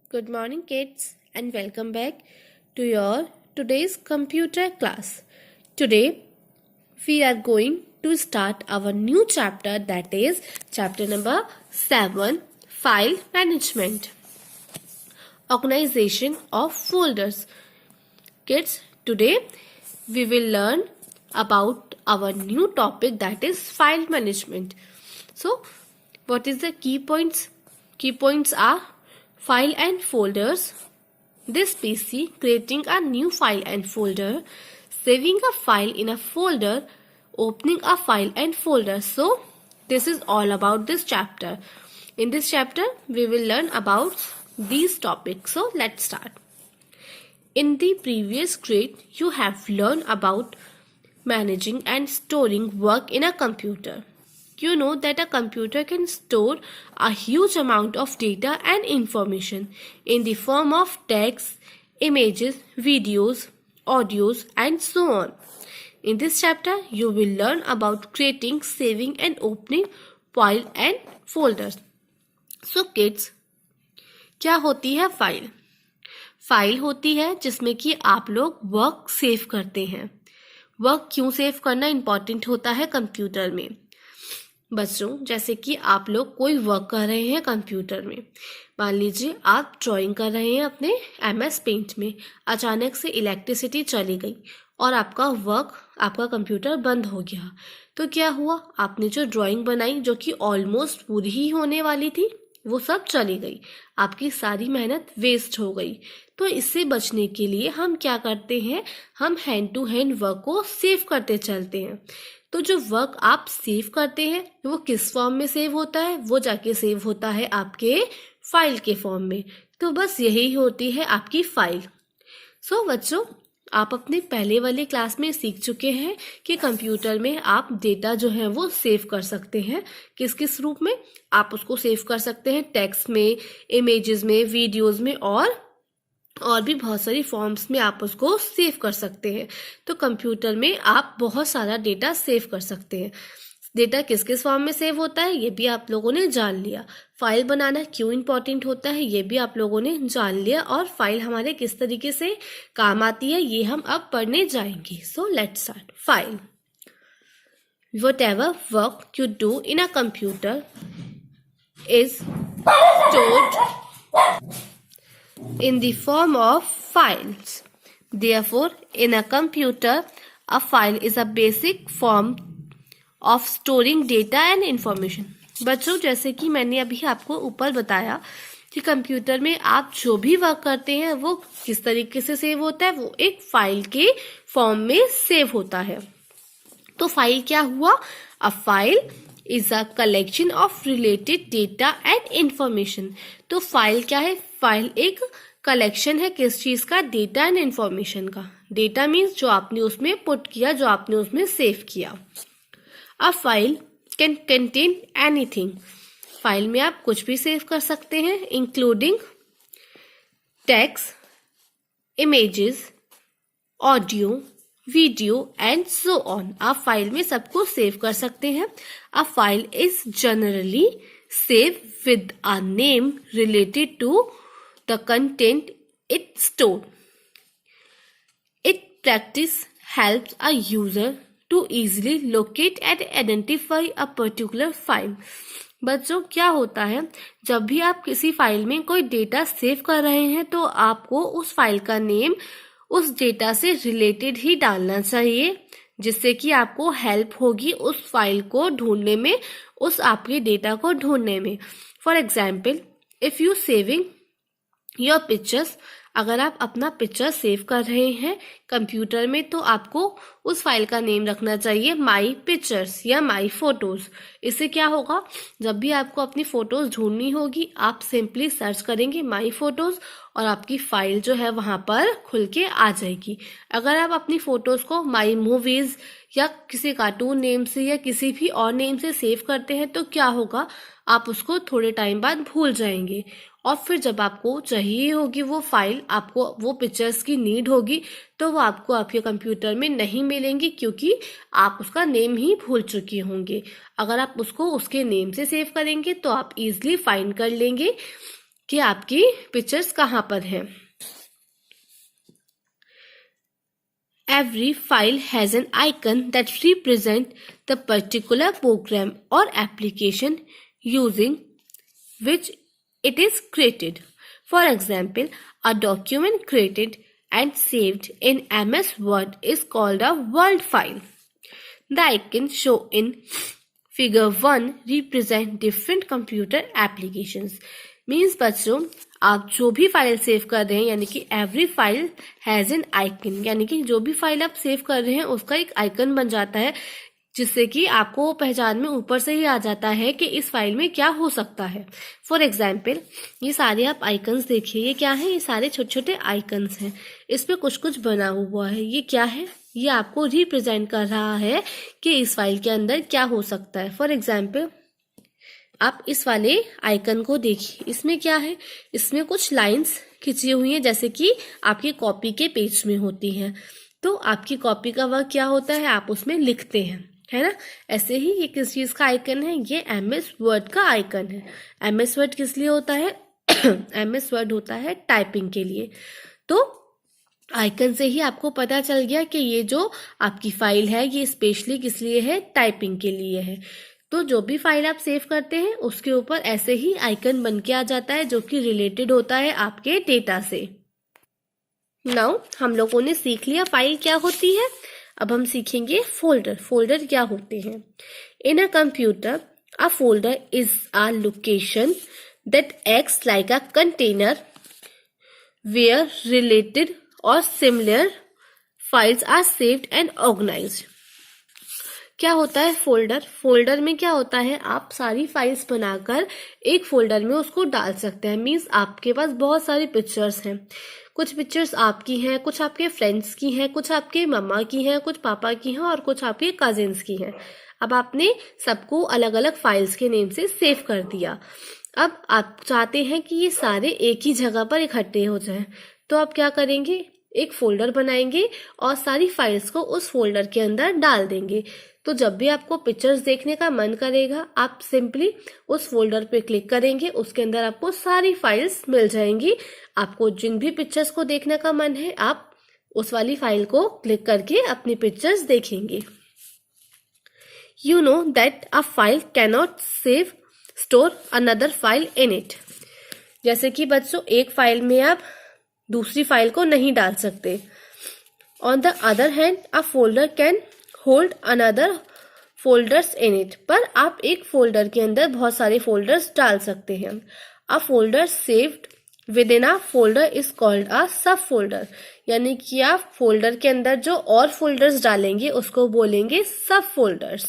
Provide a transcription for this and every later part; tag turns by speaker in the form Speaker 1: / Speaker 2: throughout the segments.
Speaker 1: Good morning, kids, and welcome back to your today's computer class. Today, we are going to start our new chapter, that is chapter number 7, File Management, Organization of Folders. Kids, today we will learn about our new topic, that is file management. So, what is the key points? Key points are file and folders, this PC, creating a new file and folder, saving a file in a folder, opening a file and folder. So, this is all about this chapter. In this chapter, we will learn about these topics. So, let's start. In the previous grade, you have learned about managing and storing work in a computer. You know that a computer can store a huge amount of data and information in the form of text, images, videos, audios, and so on. In this chapter, you will learn about creating, saving, and opening file and folders. So kids, क्या होती है file? File होती है जिसमें कि आप लोग work save करते हैं. वर्क क्यों सेव करना इम्पॉर्टेंट होता है कंप्यूटर में? बच्चों, जैसे कि आप लोग कोई वर्क कर रहे हैं कंप्यूटर में, मान लीजिए आप ड्राइंग कर रहे हैं अपने MS पेंट में, अचानक से इलेक्ट्रिसिटी चली गई और आपका कंप्यूटर बंद हो गया. तो क्या हुआ? आपने जो ड्राइंग बनाई जो कि ऑलमोस्ट पूरी ही होने वाली थी, वो सब चली गई. आपकी सारी मेहनत वेस्ट हो गई. तो इससे बचने के लिए हम क्या करते हैं? हम हैंड टू हैंड वर्क को सेव करते चलते हैं. तो जो वर्क आप सेव करते हैं वो किस फॉर्म में सेव होता है? वो जाके सेव होता है आपके फाइल के फॉर्म में. तो बस यही होती है आपकी फाइल. सो बच्चों, आप अपने पहले वाले क्लास में सीख चुके हैं कि कंप्यूटर में आप डेटा जो है वो सेव कर सकते हैं. किस किस रूप में आप उसको सेव कर सकते हैं? टेक्स्ट में, इमेजेस में, वीडियोस में और भी बहुत सारी फॉर्म्स में आप उसको सेव कर सकते हैं. तो कंप्यूटर में आप बहुत सारा डेटा सेव कर सकते हैं. डेटा किस किस फॉर्म में सेव होता है ये भी आप लोगों ने जान लिया. फाइल बनाना क्यों इम्पोर्टेंट होता है ये भी आप लोगों ने जान लिया. और फाइल हमारे किस तरीके से काम आती है ये हम अब पढ़ने जाएंगे. So let's start. File. Whatever work you do in a computer is stored in the form of files. Therefore, in a computer, a file is a basic form of storing data and information. बच्चों, जैसे कि मैंने अभी आपको ऊपर बताया कि computer में आप जो भी वर्क करते हैं वो किस तरीके से सेव होता है, वो एक फाइल के फॉर्म में सेव होता है. तो फाइल क्या हुआ? अ file is a collection of related data and information. तो फाइल क्या है? फाइल एक कलेक्शन है किस चीज का? डेटा एंड इंफॉर्मेशन का. डेटा मीन्स जो आपने उसमें पुट किया, जो आपने उसमें सेव किया. A file can contain anything. File में आप कुछ भी सेव कर सकते हैं, including text, images, audio, video and so on. आप फाइल में सब कुछ सेव कर सकते हैं. A file is generally save with a name related to the content it stored. Its practice helps a user to easily locate and identify a particular file. बच्चों, क्या होता है जब भी आप किसी फाइल में कोई डेटा सेव कर रहे हैं तो आपको उस फाइल का नेम उस डेटा से रिलेटेड ही डालना चाहिए, जिससे कि आपको हेल्प होगी उस फाइल को ढूंढने में, उस आपके डेटा को ढूंढने में. For example, if you saving your pictures, अगर आप अपना पिक्चर सेव कर रहे हैं कंप्यूटर में तो आपको उस फाइल का नेम रखना चाहिए माई पिक्चर्स या माई फोटोज. इससे क्या होगा? जब भी आपको अपनी फोटोज ढूंढनी होगी आप सिंपली सर्च करेंगे माई फोटोज और आपकी फाइल जो है वहां पर खुल के आ जाएगी. अगर आप अपनी फोटोज को माई मूवीज या किसी कार्टून नेम से या किसी भी और नेम से सेव करते हैं तो क्या होगा? आप उसको थोड़े टाइम बाद भूल जाएंगे और फिर जब आपको चाहिए होगी वो फाइल, आपको वो पिक्चर्स की नीड होगी तो वो आपको आपके कंप्यूटर में नहीं मिलेंगी, क्योंकि आप उसका नेम ही भूल चुके होंगे. अगर आप उसको उसके नेम से सेव करेंगे तो आप इजीली फाइंड कर लेंगे कि आपकी पिक्चर्स कहाँ पर हैं। Every file has an icon that represents the particular program or application using which it is created. For example, a document created and saved in MS Word is called a Word file. The icon shown in Figure 1 represent different computer applications. Means बच्चों, आप जो भी file save कर रहे हैं, यानी कि every file has an icon, यानी कि जो भी फाइल आप सेव कर रहे हैं उसका एक आइकन बन जाता है, जिससे कि आपको पहचान में ऊपर से ही आ जाता है कि इस फाइल में क्या हो सकता है। फॉर एग्जाम्पल, ये सारे आप आइकन्स देखिए, ये क्या है, ये सारे छोटे छोटे आइकन्स हैं, इस पे कुछ कुछ बना हुआ है। ये क्या है, ये आपको रिप्रेजेंट कर रहा है कि इस फाइल के अंदर क्या हो सकता है। फॉर एग्जाम्पल, आप इस वाले आइकन को देखिए, इसमें क्या है, इसमें कुछ लाइंस खिंची हुई हैं, जैसे कि आपकी कॉपी के पेज में होती हैं। तो आपकी कॉपी का वर्क क्या होता है, आप उसमें लिखते हैं, है ना। ऐसे ही ये किस चीज का आइकन है, ये MS वर्ड का आइकन है। MS वर्ड किस लिए होता है MS वर्ड होता है टाइपिंग के लिए। तो आइकन से ही आपको पता चल गया कि ये जो आपकी फाइल है ये स्पेशली किस लिए है, टाइपिंग के लिए है। तो जो भी फाइल आप सेव करते हैं उसके ऊपर ऐसे ही आइकन बन के आ जाता है, जो कि रिलेटेड होता है आपके डेटा से। नाउ हम लोगों ने सीख लिया फाइल क्या होती है, अब हम सीखेंगे फोल्डर। फोल्डर क्या होते हैं। In a computer, a folder is a location that acts like a container where related और similar files are saved and organized. क्या होता है फोल्डर, फोल्डर में क्या होता है, आप सारी फाइल्स बनाकर एक फोल्डर में उसको डाल सकते हैं। मीन्स आपके पास बहुत सारी पिक्चर्स हैं, कुछ पिक्चर्स आपकी हैं, कुछ आपके फ्रेंड्स की हैं, कुछ आपके मम्मा की हैं, कुछ पापा की हैं और कुछ आपके कजिन्स की हैं। अब आपने सबको अलग अलग फाइल्स के नेम से सेव कर दिया। अब आप चाहते हैं कि ये सारे एक ही जगह पर इकट्ठे हो जाएं, तो आप क्या करेंगे, एक फोल्डर बनाएंगे और सारी फाइल्स को उस फोल्डर के अंदर डाल देंगे। तो जब भी आपको पिक्चर्स देखने का मन करेगा, आप सिंपली उस फोल्डर पे क्लिक करेंगे, उसके अंदर आपको सारी फाइल्स मिल जाएंगी। आपको जिन भी पिक्चर्स को देखने का मन है, आप उस वाली फाइल को क्लिक करके अपनी पिक्चर्स देखेंगे। You know that a file cannot store another file in it. जैसे कि बच्चों, एक फाइल में आप दूसरी फाइल को नहीं डाल सकते। On the other hand, a folder can hold another folders in it. पर आप एक फोल्डर के अंदर बहुत सारे फोल्डर्स डाल सकते हैं। A folder saved within a folder is called a subfolder. यानी कि आप फोल्डर के अंदर जो और फोल्डर्स डालेंगे उसको बोलेंगे सब folders.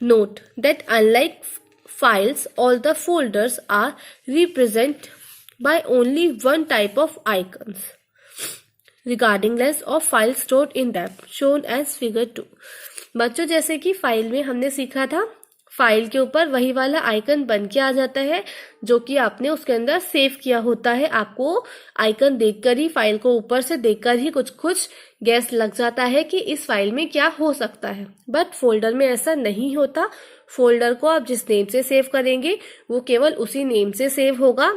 Speaker 1: Note that unlike files, all the folders are represented by only one type of icons, regardless of files stored in them, shown as figure 2. बच्चों, जैसे कि फाइल में हमने सीखा था, फाइल के ऊपर वही वाला आइकन बन के आ जाता है जो कि आपने उसके अंदर सेव किया होता है। आपको आइकन देखकर ही, फाइल को ऊपर से देखकर ही कुछ कुछ गैस लग जाता है कि इस फाइल में क्या हो सकता है। बट फोल्डर में ऐसा नहीं होता। फोल्डर को आप जिस नेम से सेव करेंगे वो केवल उसी नेम से सेव होगा,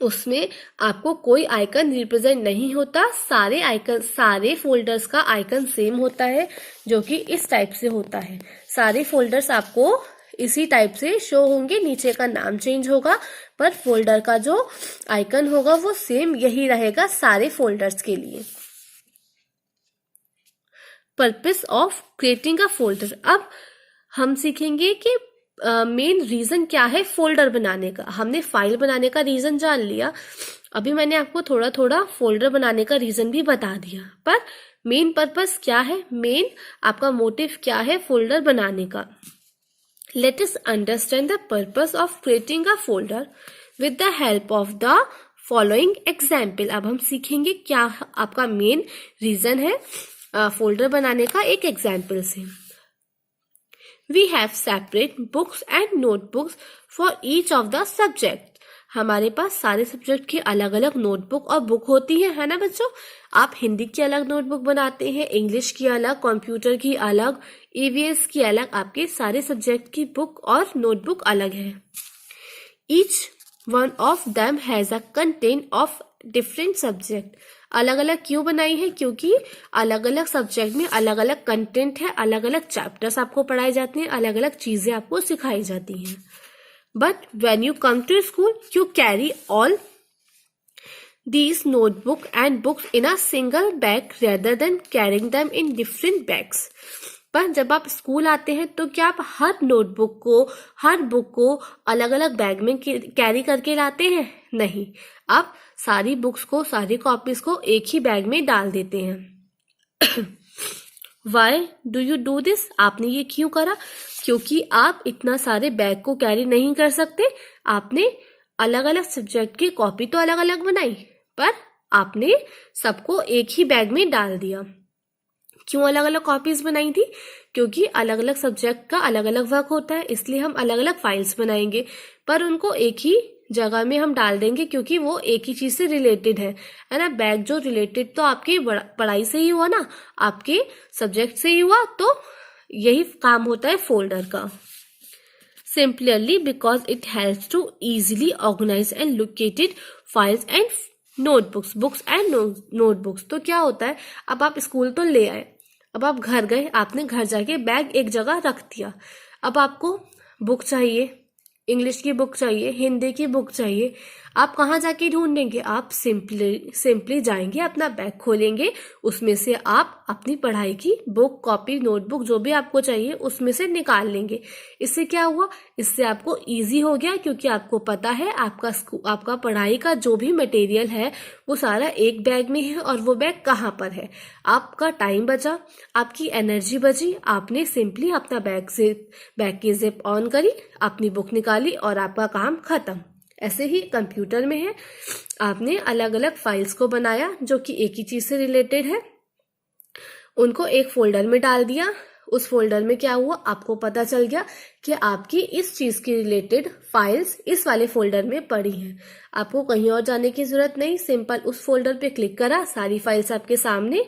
Speaker 1: उसमें आपको कोई आइकन रिप्रेजेंट नहीं होता। सारे आइकन, सारे फोल्डर्स का आइकन सेम होता है, जो कि इस टाइप से होता है। सारे फोल्डर्स आपको इसी टाइप से शो होंगे, नीचे का नाम चेंज होगा, पर फोल्डर का जो आइकन होगा वो सेम यही रहेगा सारे फोल्डर्स के लिए। Purpose of creating a folder. अब हम सीखेंगे कि मेन रीजन क्या है फोल्डर बनाने का। हमने फाइल बनाने का रीजन जान लिया, अभी मैंने आपको थोड़ा थोड़ा फोल्डर बनाने का रीजन भी बता दिया, पर मेन पर्पस क्या है, मेन आपका मोटिव क्या है फोल्डर बनाने का। Let us understand the purpose of creating a folder with the help of the following example. अब हम सीखेंगे क्या आपका मेन रीजन है फोल्डर बनाने का, एक एग्जाम्पल से। We have separate books and notebooks for each of the subject. हमारे पास सारे सब्जेक्ट की अलग अलग नोटबुक और बुक होती है ना बच्चों। आप हिंदी की अलग नोटबुक बनाते हैं, इंग्लिश की अलग, कंप्यूटर की अलग, EVS की अलग, आपके सारे सब्जेक्ट की बुक और नोटबुक अलग है। Each one of them has a content of different subject. अलग अलग क्यों बनाई है? क्योंकि अलग अलग सब्जेक्ट में अलग अलग कंटेंट है, अलग अलग चैप्टर्स आपको पढ़ाए जाते हैं, अलग अलग चीजें आपको सिखाई जाती हैं। But when you come to school you carry all these notebook and books in a single bag rather than carrying them in different bags। पर जब आप स्कूल आते हैं तो क्या आप हर नोटबुक को, हर बुक को अलग अलग बैग में कैरी करके लाते हैं? नहीं, आप सारी बुक्स को, सारी कॉपीज को एक ही बैग में डाल देते हैं। Why do you do this? आपने ये क्यों करा? क्योंकि आप इतना सारे बैग को कैरी नहीं कर सकते। आपने अलग अलग सब्जेक्ट की कॉपी तो अलग अलग बनाई, पर आपने सबको एक ही बैग में डाल दिया। क्यों अलग अलग कॉपीज बनाई थी? क्योंकि अलग अलग सब्जेक्ट का अलग अलग वर्क होता है, इसलिए हम अलग अलग फाइल्स बनाएंगे, पर उनको एक ही जगह में हम डाल देंगे क्योंकि वो एक ही चीज से रिलेटेड है ना। बैग जो रिलेटेड तो आपकी पढ़ाई से ही हुआ ना, आपके सब्जेक्ट से ही हुआ, तो यही काम होता है फोल्डर का। Simply because it helps to easily organise and located files and notebooks, books and notebooks. तो क्या होता है, अब आप स्कूल तो ले आए, अब आप घर गए, आपने घर जाके बैग एक जगह रख दिया। अब आपको बुक चाहिए, इंग्लिश की बुक चाहिए, हिंदी की बुक चाहिए, आप कहाँ जाके ढूंढेंगे? आप सिंपली जाएंगे, अपना बैग खोलेंगे, उसमें से आप अपनी पढ़ाई की बुक, कॉपी, नोटबुक जो भी आपको चाहिए उसमें से निकाल लेंगे। इससे क्या हुआ? इससे आपको इजी हो गया, क्योंकि आपको पता है आपका पढ़ाई का जो भी मटेरियल है वो सारा एक बैग में है और वो बैग कहाँ पर है। आपका टाइम बचा, आपकी एनर्जी बची, आपने सिंपली अपना बैग की जिप ऑन करी, अपनी बुक निकाली और आपका काम खत्म। ऐसे ही कंप्यूटर में है, आपने अलग अलग फाइल्स को बनाया जो कि एक ही चीज से रिलेटेड है, उनको एक फोल्डर में डाल दिया। उस फोल्डर में क्या हुआ? आपको पता चल गया कि आपकी इस चीज की रिलेटेड फाइल्स इस वाले फोल्डर में पड़ी हैं। आपको कहीं और जाने की जरूरत नहीं, सिंपल उस फोल्डर पे क्लिक करा, सारी फाइल्स आपके सामने,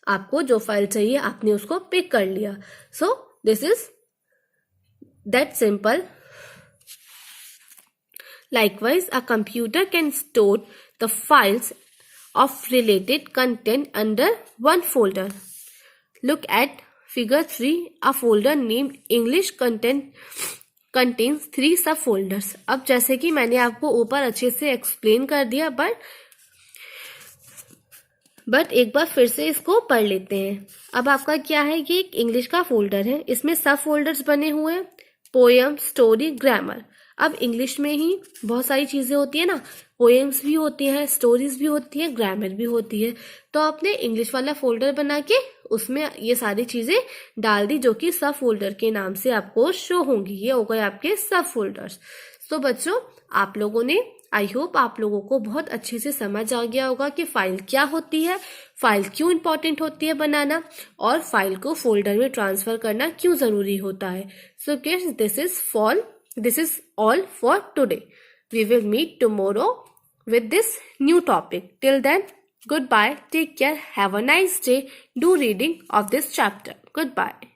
Speaker 1: आपको जो फाइल चाहिए आपने उसको पिक कर लिया। So this is that simple. Likewise, a computer can store the files of related content under one folder. Look at figure 3. A folder named English contains 3 subfolders. अब जैसे कि मैंने आपको ऊपर अच्छे से एक्सप्लेन कर दिया, बट एक बार फिर से इसको पढ़ लेते हैं। अब आपका क्या है, ये एक इंग्लिश का फोल्डर है, इसमें सब फोल्डर्स बने हुए हैं, पोएम, स्टोरी, ग्रामर। अब इंग्लिश में ही बहुत सारी चीजें होती है ना, पोएम्स भी होती हैं, स्टोरीज भी होती हैं, ग्रामर भी होती है। तो आपने इंग्लिश वाला फोल्डर बना के उसमें ये सारी चीजें डाल दी जो कि सब फोल्डर के नाम से आपको शो होंगी। ये हो गए आपके सब फोल्डर्स। तो बच्चों, आप लोगों ने, आई होप आप लोगों को बहुत अच्छे से समझ आ गया होगा कि फाइल क्या होती है, फाइल क्यों इंपॉर्टेंट होती है बनाना, और फाइल को फोल्डर में ट्रांसफर करना क्यों जरूरी होता है। So kids, this is all for today. We will meet tomorrow with this new topic. Till then, goodbye, take care, have a nice day, do reading of this chapter. Goodbye.